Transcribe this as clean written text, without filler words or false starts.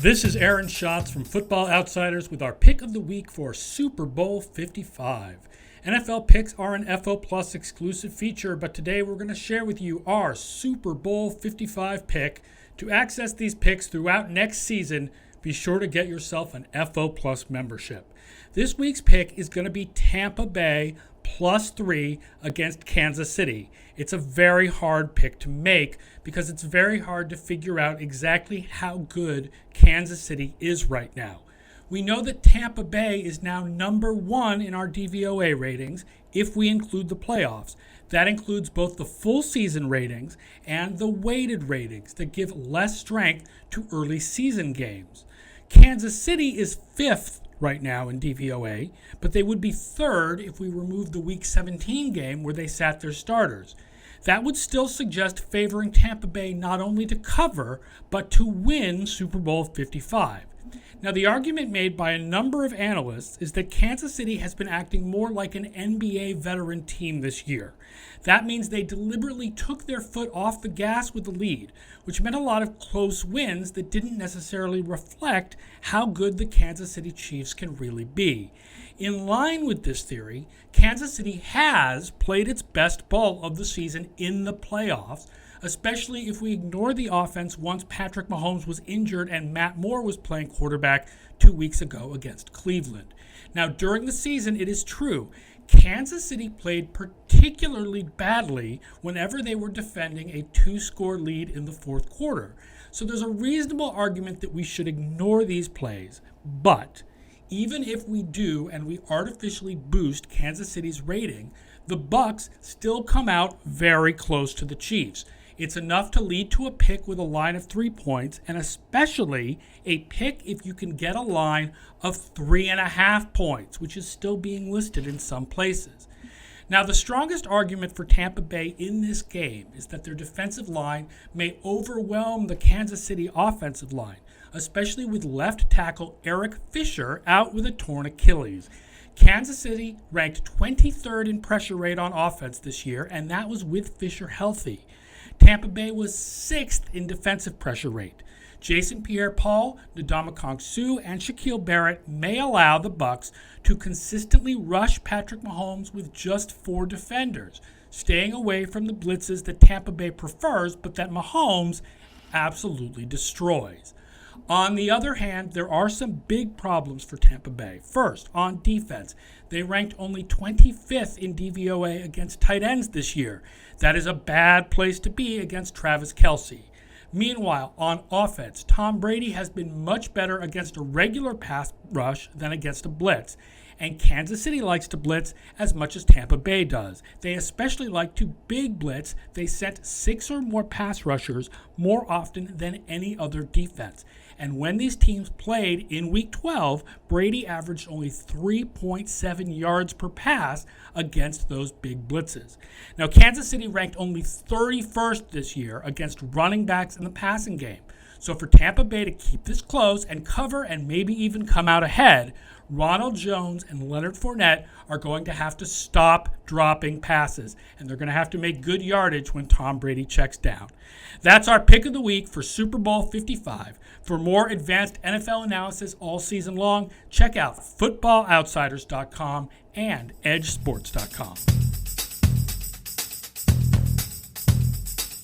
This is Aaron Schatz from Football Outsiders with our pick of the week for Super Bowl 55. NFL picks are an FO Plus exclusive feature, but today we're going to share with you our Super Bowl 55 pick. To access these picks throughout next season, be sure to get yourself an FO Plus membership. This week's pick is going to be Tampa Bay +3 against Kansas City. It's a very hard pick to make because it's very hard to figure out exactly how good Kansas City is right now. We know that Tampa Bay is now number 1 in our DVOA ratings if we include the playoffs. That includes both the full season ratings and the weighted ratings that give less strength to early season games. Kansas City is 5th right now in DVOA, but they would be 3rd if we remove the Week 17 game where they sat their starters. That would still suggest favoring Tampa Bay not only to cover, but to win Super Bowl 55. Now, the argument made by a number of analysts is that Kansas City has been acting more like an NBA veteran team this year. That means they deliberately took their foot off the gas with the lead, which meant a lot of close wins that didn't necessarily reflect how good the Kansas City Chiefs can really be. In line with this theory, Kansas City has played its best ball of the season in the playoffs, especially if we ignore the offense once Patrick Mahomes was injured and Matt Moore was playing quarterback 2 weeks ago against Cleveland. Now, during the season, it is true, Kansas City played particularly badly whenever they were defending a 2-score lead in the fourth quarter. So there's a reasonable argument that we should ignore these plays. But even if we do and we artificially boost Kansas City's rating, the Bucs still come out very close to the Chiefs. It's enough to lead to a pick with a line of 3 points, and especially a pick if you can get a line of 3.5 points, which is still being listed in some places. Now, the strongest argument for Tampa Bay in this game is that their defensive line may overwhelm the Kansas City offensive line, especially with left tackle Eric Fisher out with a torn Achilles. Kansas City ranked 23rd in pressure rate on offense this year, and that was with Fisher healthy. Tampa Bay was 6th in defensive pressure rate. Jason Pierre-Paul, Ndamukong Suh, and Shaquille Barrett may allow the Bucs to consistently rush Patrick Mahomes with just 4 defenders, staying away from the blitzes that Tampa Bay prefers but that Mahomes absolutely destroys. On the other hand, there are some big problems for Tampa Bay. First, on defense, they ranked only 25th in DVOA against tight ends this year. That is a bad place to be against Travis Kelce. Meanwhile, on offense, Tom Brady has been much better against a regular pass rush than against a blitz. And Kansas City likes to blitz as much as Tampa Bay does. They especially like to big blitz. They sent 6 or more pass rushers more often than any other defense. And when these teams played in Week 12, Brady averaged only 3.7 yards per pass against those big blitzes. Now, Kansas City ranked only 31st this year against running backs in the passing game. So for Tampa Bay to keep this close and cover and maybe even come out ahead, Ronald Jones and Leonard Fournette are going to have to stop dropping passes, and they're going to have to make good yardage when Tom Brady checks down. That's our pick of the week for Super Bowl 55. For more advanced NFL analysis all season long, check out footballoutsiders.com and edgesports.com.